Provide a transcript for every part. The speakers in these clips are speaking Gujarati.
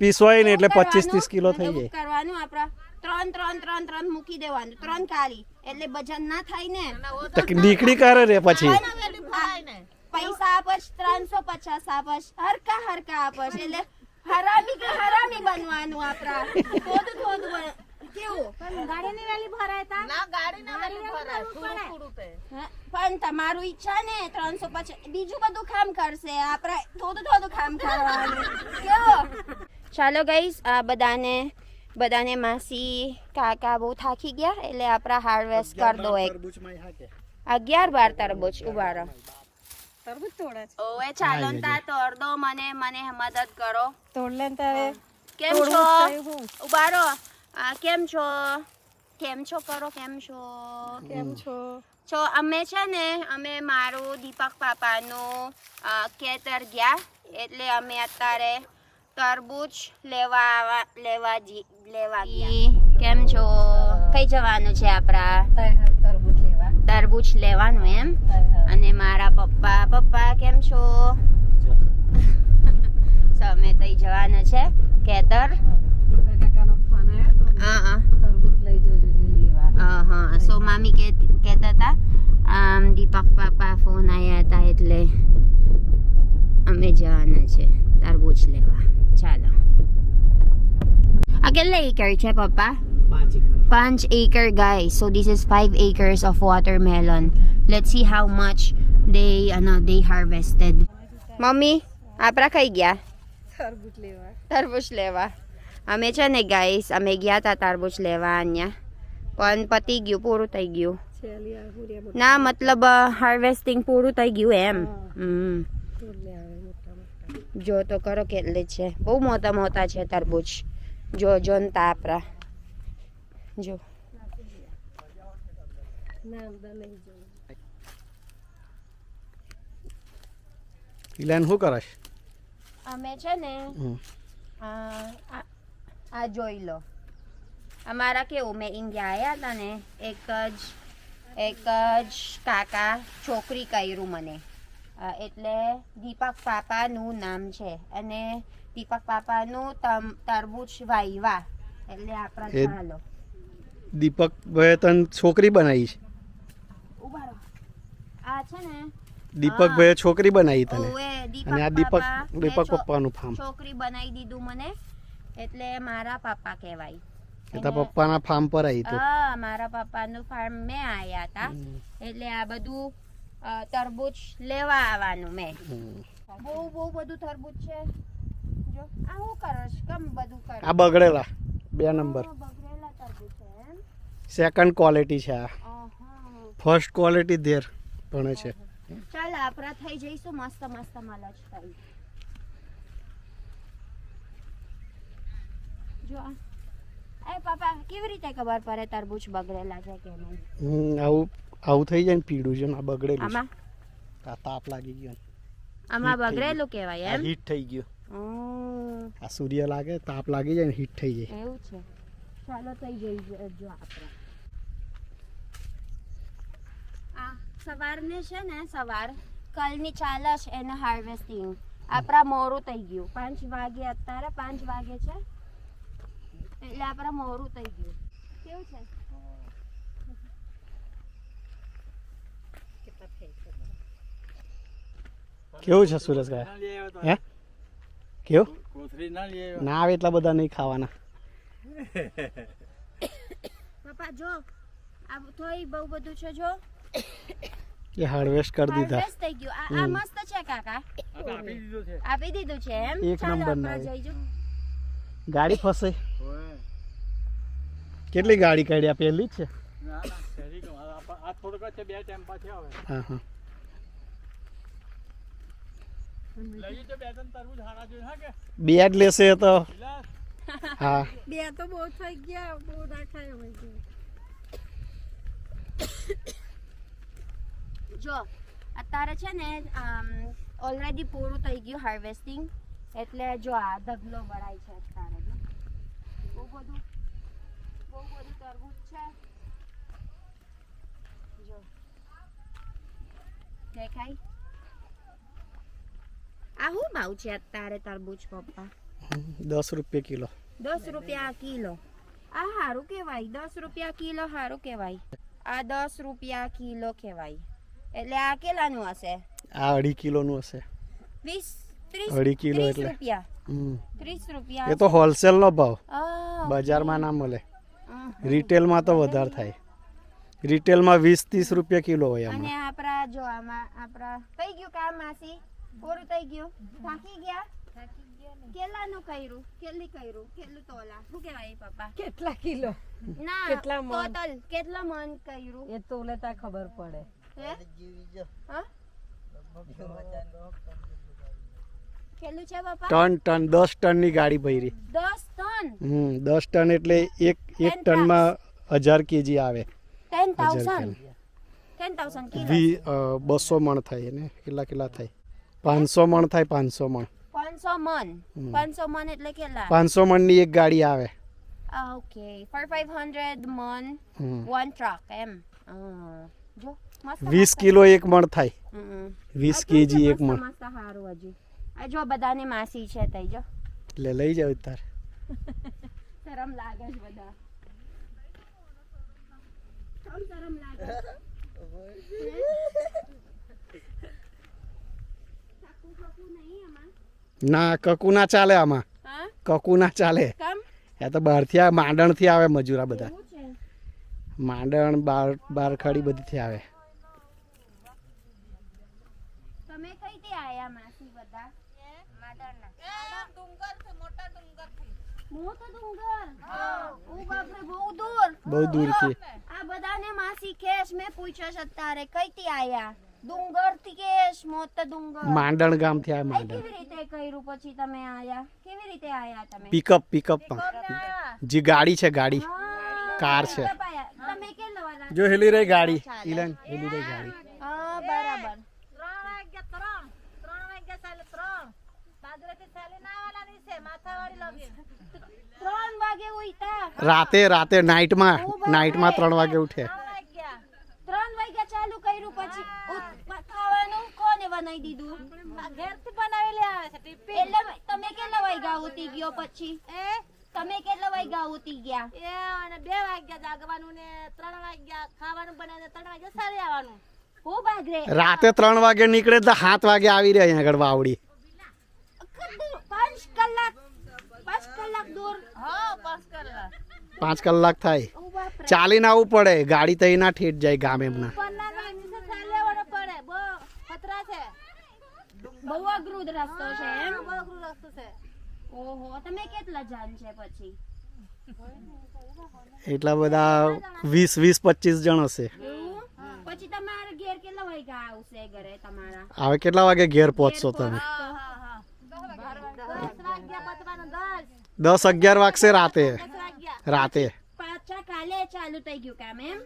પીસવાય ને એટલે 25-30 કિલો થઈ જાય. કરવાનું આપડા 3 મૂકી દેવાનું 3 કાલી એટલે વજન ના થાય ને. નીકળી કરે રે પછી પૈસા આપસ 350 આપસ હરકા આપસ એટલે હરામી બનવાનું આપડા થોડું કેવું ગાડીની વેલી ભરાય તા ના ગાડીની વેલી ભરાય થોડું પણ તમારું ઈચ્છા ને 350 બીજું બધું કામ કરશે આપણે થોડું કામ કરવાનું કેવો. ચાલો ગાઈસ આ બધાને માસી કાકા બહુ થાકી ગયા એટલે આપણા હાર્વેસ્ટ કર દો. 11-12 તરબૂચ ઉભા રહો. તરબૂચ તોડે છે ઓએ ચાલો તા તોડ દો. મને મદદ કરો. તોડ લે તારે. કેમ છો ઉભા રહો. કેમ છો કરો. કેમ છો અમે છે ને અમે મારું દીપક પાપાનું ખેતર ગયા એટલે અમે અત્યારે તરબૂચ લેવા ગયા. કેમ છો કઈ જવાનું છે આપડા તરબૂચ લેવાનું એમ. અને મારા પપ્પા કેમ છો અમે તઈ જવાનું છે ખેતર. સો મામી કહેતા હતા દીપક પાપા ફોન આવ્યા હતા એટલે અમે જવાના છે તરબૂચ લેવા. ચાલો. આ કેટલા એકર છે પપ્પા? 5 acre guys. So this is 5 acres of watermelon. Let's see how much they harvested. Mummy આપણા કઈ ગયા? તરબૂચ લેવા. અમે છે ને ગાઈસ અમે ગયા હતા તરબૂચ લેવા અહીંયા પણ પતી ગયું પૂરું થઈ ગયું. ના મતલબ હાર્વેસ્ટિંગ પૂરું થઈ ગયું એમ. જો તો કરો કેટલે છે. બહુ મોટા છે તરબૂચ. જો ને તાપરા જો. ઇલાન શું કરશ? અમે છે ને આ જોઈ લો. અમારા કેવું મેં ઇન્ડિયા આવ્યા હતા ને એક જ કાકા છોકરી કર્યું મને એટલે દીપક પાપાનું નામ છે અને દીપક પાપાનું તરબૂચ વાયવા એટલે આપણા ચાલો. દીપક ભાઈ તને છોકરી બનાવી છે. ઉભા આ છે ને દીપક ભાઈ છોકરી બનાવી તને અને આ દીપક પપ્પાનું ફાર્મ છોકરી બનાવી દીધું મને એટલે મારા પપ્પા કહેવાય. પપ્પાના ફાર્મ પર આવી તો મારા પપ્પાનું ફાર્મ મેં આયા હતા એટલે આ બધું તરબૂચ લેવા આવવાનું મેં. બહુ બધું તરબૂચ છે. જો આ હું કરશ કમ બધું કર. આ બગડેલા 2 નંબર બગડેલા તરબૂચ છે એમ. સેકન્ડ ક્વોલિટી છે આ. ફર્સ્ટ ક્વોલિટી ધેર ભણે છે. ચાલ આપણા થઈ જઈશું મસ્ત મલચ થઈ. જો એ પાપા કેવી રીતે ખબર પડે તરબૂચ બગડેલા છે કે નહીં? આવું થઈ જાય ને પીળું છે આ બગડેલું. આમાં તાપ લાગી ગયો. આમાં બગડેલું કહેવાય એમ. હીટ થઈ ગયો. આ સૂર્ય લાગે તાપ લાગી જાય ને હીટ થઈ જાય. એવું છે. ચાલો થઈ જઈ જો આપણે આ સવારને છે ને કાલની ચાલશ એને હાર્વેસ્ટિંગ આપણા મોરું થઈ ગયું. 5 વાગે અત્યારે 5 વાગે છે એટલે આપણા મોરું થઈ ગયું. કેવું છે? કેવું છે સુરેશભાઈ? હે કેવું ના આવે એટલા બધા નહીં ખાવાના. પપ્પા જો આ થોઈ બહુ બધું છે જો એ હાર્વેસ્ટ કરી દીધા. હાર્વેસ્ટ થઈ ગયું. આ મસ્ત છે કાકા. આપી દીધું છે એમ. એક નંબર ના જઈજો. ગાડી ફસે. કેટલી ગાડી કાઢ્યા? પહેલી જ છે. આ થોડુંક છે 2 ટેમ્પા છે હવે. હા હા લઈ જો 2 ત્રણ તરબૂચ હારા જોઈ હા કે 2 જ લેશે તો. હા 2 તો બહુ થઈ ગયા. બહુ ના ખાય હવે. જો અત્યારે છે ને ઓલરેડી પૂરું થઈ ગયું હાર્વેસ્ટિંગ એટલે જો આ ઢગલો ભરાય છે અત્યારે. બહુ બધું તરબૂચ છે. જો દેખાય. આ શું ભાવ છે અત્યારે તરબૂચ પપ્પા? 10 રૂપિયા કિલો. 10 રૂપિયા કિલો. આ સારું કહેવાય. 10 રૂપિયા કિલો સારું કહેવાય. આ 10 રૂપિયા કિલો કહેવાય. એટલે આ કેટલાનું હશે? આ 2.5 કિલોનું હશે. 20 2.5 કિલો 30 એટલે રૂપિયા. 30 રૂપિયા. એ તો હોલસેલનો ભાવ, આ, બજારમાં ના મળે. હમ. રિટેલમાં તો વધારે થાય. રિટેલમાં 20-30 રૂપિયા કિલો હોય અને આમાં. આપણા જો આમાં આપણા થઈ ગયું કામ માસી? પૂરું થઈ ગયું? થાકી ગયા? કેટલાનું કર્યું? કેટલું તોલા? શું કહેવાય પપ્પા? કેટલા કિલો ના કેટલા મણ? ટોટલ કેટલા મણ કર્યું? એ તો લેતા ખબર પડે. હે? હા? કેટલું છે પપ્પા? ટન 10 ટનની ગાડી ભરી. 10 ટન. 10 ટન એટલે એક ટનમાં 1000 કેજી આવે. 10,000 કિલો. 200 મણ થાય ને? કેટલા થાય? 500 મણ થાય. 500 મણ. 500 મણ. 500 મણ એટલે કેટલા? 500 મણની એક ગાડી આવે. ઓકે for 500 મણ હમ. one truck એમ. જો મસ્ત 20 કિલો એક મણ થાય. હમ. 20 કેજી એક મણ. મસ્ત હારું હજુ. આ જો બધાને માસી છે તઈ જો. એટલે લઈ જાવ તાર. શરમ લાગે છે બધા. કેમ શરમ લાગે? ચાકુ ચાકુ નહીં આમાં? ના, કકુ ના ચાલે આમાં. હા? કકુ ના ચાલે. કેમ? આ તો બહારથી આવે, માંડણથી આવે મજૂરા બધા. એવું છે? માંડણ બારખડી બધીથી આવે. તમે કઈથી આયા માસી બધા? માદરના. મોટો ડુંગર. ઓ બાપ રે, બહુ દૂર. બહુ દૂરથી. આ બધાને માસી કેશ મેં પૂછ્યો છે અત્યારે કઈથી આયા? ડુંગર થી કેશ મોટો ડુંગર. માંડણ ગામથી આવે. આ માંડણ કેવી રીતે કર્યું પછી તમે આયા? કેવી રીતે આયા તમે? પિકઅપમાં જે ગાડી છે, ગાડી કાર છે. તમે કેટલા વાળા? જો હેલી રહી ગાડી. ઇલન હેલી રહી ગાડી. હા બરાબર. 3 વાગે ઉઠ્યા. રાતે નાઇટમાં 3 વાગે ઉઠે. 3 વાગ્યા ચાલુ કર્યું પછી ખાવાનું કોને બનાવી દીધું? ઘેરથી બનાવેલી આવે છે ટિફિન. એટલે તમે કેટલા વાગ્યા ઉઠી ગયો પછી? તમે કેટલા વાગ્યા ઉઠી ગયા? એ અને 2 વાગ્યા જાગવાનું ને 3 વાગ્યા ખાવાનું બનાવીને 3 વાગ્યા સારી આવવાનું. ઓ બાગરે રાતે 3 વાગે નીકળે તો 7 વાગે આવી રહે અહીંયા આગળ વાવડી. 5 કલાક દૂર. હા 5 કલાક. 5 કલાક થાય. ઓ બાપ રે. ચાલીને આવવું પડે. ગાડી તો ના ઠેઠ જાય ગામ એમના. પન્ના વાગીને ચાલવાનો પડે. બહુ ખતરા છે. બહુ અઘરું રસ્તો છે એમ. બહુ અઘરું રસ્તો છે. ઓહો, તમે કેટલા જાન છે પછી? એટલા બધા 20-25 જણ હશે. એવું? પછી તમારા ઘેર કેટલા વાગ્યા આવશે ઘરે તમારા? હવે કેટલા વાગે ઘેર પહોંચશો તમે? 10 વાગ્યા પતવાનું 10 10-11 વાગશે રાતે. 10 વાગ્યા. રાતે પાછા કાલે ચાલુ થઈ ગયું કામ એમ?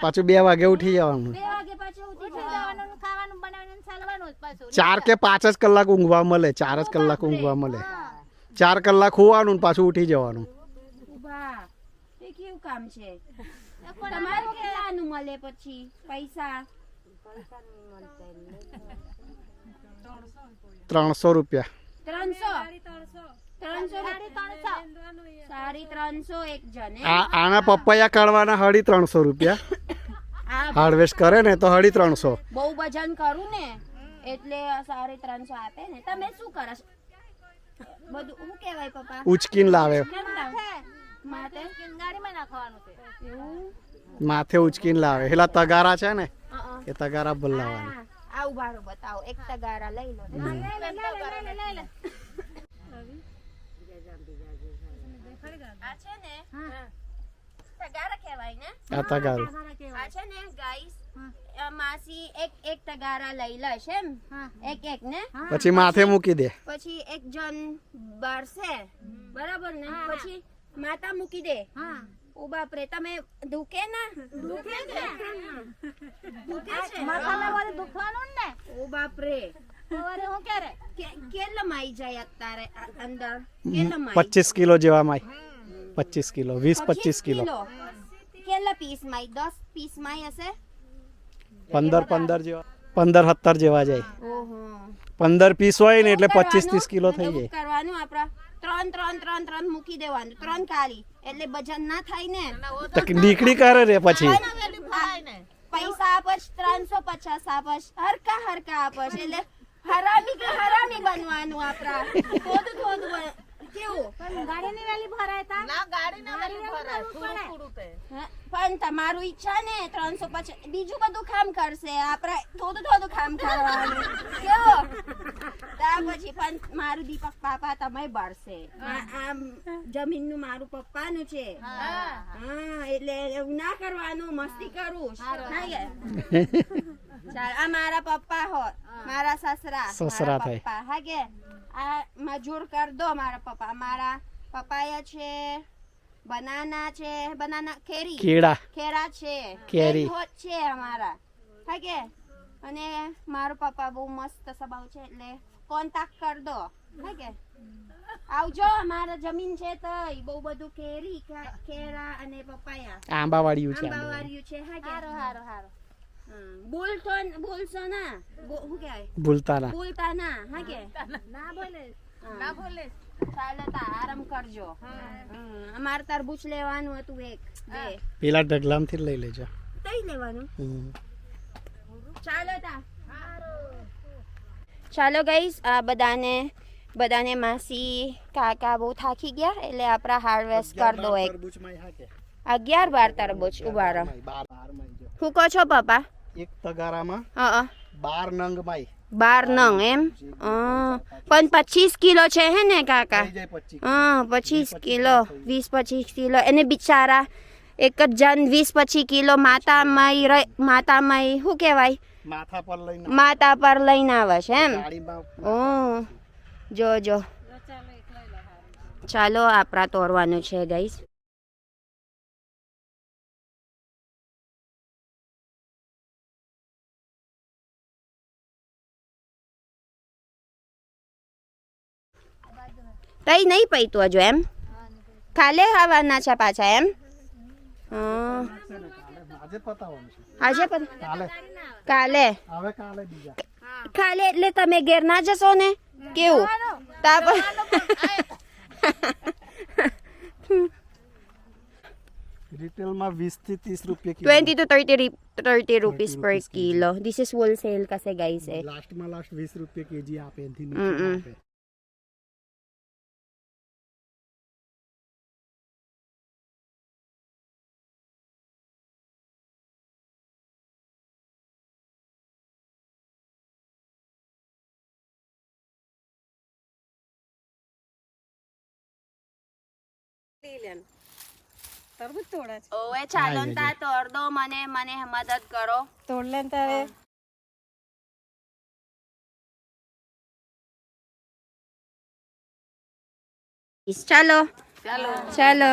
પાછું 2 વાગે ઉઠી જવાનું. 2 વાગે પાછું ઉઠી ઉઠી જવાનું. જવાનું, ખાવાનું બનાવીને ચાલવાનું જ પાછું. 4 કે 5 જ કલાક ઊંઘવા મળે. 4 જ કલાક ઊંઘવા મળે. 4 કલાક હોવાનું ને પાછું ઉઠી જવાનું. ઉભા. એ કેવું કામ છે? તમારે કેટલાનું મળે પછી પૈસા? 300 રૂપિયા. 300 300 એક જણ એમ? આના પપૈયા કાઢવાના 350 રૂપિયા. આ હાર્વેસ્ટ કરે ને તો 350. બહુ વજન કરું ને એટલે 350 આપે ને. તમે શું કરો છો? બધું શું કહેવાય પપ્પા? ઉચકીને લાવે. કેમ લાવે? માથે ગાડીમાં નાખવાનું છે. એવું? માથે ઉચકીને લાવે. પેલા તગારા છે ને, હા. એ તગારા બોલાવવાના. આ ઉભારો બતાવો. એક તગારા લઈ લો. લઈ લે. આ છે ને તગારા કહેવાય ને? આ તગારું. આ છે ને ગાઈસ, માસી એક તગારા લઈ લેશે એમ? એક ને પછી માથે મૂકી દે. પછી એક જણ બારશે બરાબર ને? પછી માતા મૂકી દે. ઓ બાપરે, તમે દુખે ના? દુખે છે માથામાં વારે દુખવાનું ને. ઓ બાપરે, સવારે હું ક્યારે કેટલા માઈ જાય અત્યારે અંદર? કેટલા માઈ? 25 કિલો જેવા માય. 25 kilo, 20-25 kilo. કેટલા પીસ માઈ? 10 પીસ માઈ હશે? 15 જેવા. 15-17 જેવા જાય. ઓહો 15 પીસ હોય ને એટલે એવું 25-30 કિલો થઈ એવું જાય. કરવાનું આપડા ત્રણ મૂકી દેવાનું 3 કાલી એટલે વજન ના થાય ને તો નીકળી કરે રે પછી. પૈસા આપસ 350 આપસ હરકા આપસ એટલે હરામી બનવાનું આપડા થોડું કેવું ગાડીની વેલી ભરાય તા ના ગાડીના વાળી ભરાય થોડું થોડું તે હા, પણ તમારું ઈચ્છા ને 350 બીજું બધું કામ કરશે આપણે થોડું કામ કરવાનું કેવો ત્યાર પછી પણ મારું દીપક પાપા તમે ભરશે આમ જમીનનું મારું પપ્પાનું છે હા એટલે એવું ના કરવાનું મસ્તી કરું હા કે? ચાલ આ મારા પપ્પા હોત મારા સસરા સસરા થાય. પપ્પા હા કે આ મજૂર કર દો મારા પપ્પા મારા પપાયા છે બનાના કેળા ખેરા છે કેરી. હોત છે અમારા હા કે અને મારો પપ્પા બહુ મસ્ત સ્વભાવ છે એટલે કોન્ટેક્ટ કર દો હા કે આવજો મારા જમીન છે તો બહુ બધું કેરી ખેરા અને પપાયા આંબાવાળિયું છે. આંબાવાળિયું છે હા કે હારો બોલશો ના શું કહેવાય ભૂલતા ના. બોલતા ના હા કે ના બોલે ના બોલે ચાલો તા આરામ કરજો અમારે તરબૂચ લેવાનું હતું 1 2 પેલા ઢગલામથી જ લઈ લેજો. તઈ લેવાનું હમ. ચાલો તા ચાલો ગાઈસ આ બધાને માસી કાકા બહુ થાકી ગયા એટલે આપણા હાર્વેસ્ટ કર દો 11-12 તરબૂચ ઉભા રહો શું કહો છો પપ્પા એક તગારામાં હા 12 નંગ માય 12 નંગ એમ પણ 25 કિલો છે હે ને કાકા થઈ જાય 25. હા 25 કિલો 20-25 કિલો એને બિચારા એક જ જણ 20-25 કિલો માતામય શું કહેવાય માતા પર લઈને આવે છે એમ જો ચાલો આપણા તોડવાનું છે ગાઈસ તઈ નહીં પૈતું હજુ એમ કાલે આવવાના છે પાછા એમ આજે પણ કાલે એટલે તમે ઘેર ના જશો ને કેવું રિટેલમાં 20 થી 30 રૂપિયા kilo. 20 to 30 rupees per kilo. This is wholesale kasi guys eh. લાસ્ટમાં લાસ્ટ 20 રૂપિયા કેજી આપે એનાથી નીચે આપે. તરબૂચ તોડે છે ઓએ ચાલો ને તા તોડ દો મને મદદ કરો તોડ લે તારે ચાલો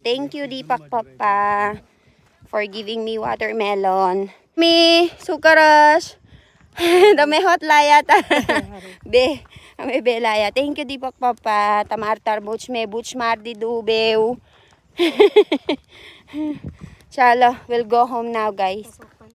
Thank you, Deepak Papa, for giving me watermelon. Me, sukaras. Dami hot laya ta. Be, hame be laya. Thank you, Deepak Papa. Tamar tarbuch me buch mar di dubeu. Chala, we'll go home now, guys.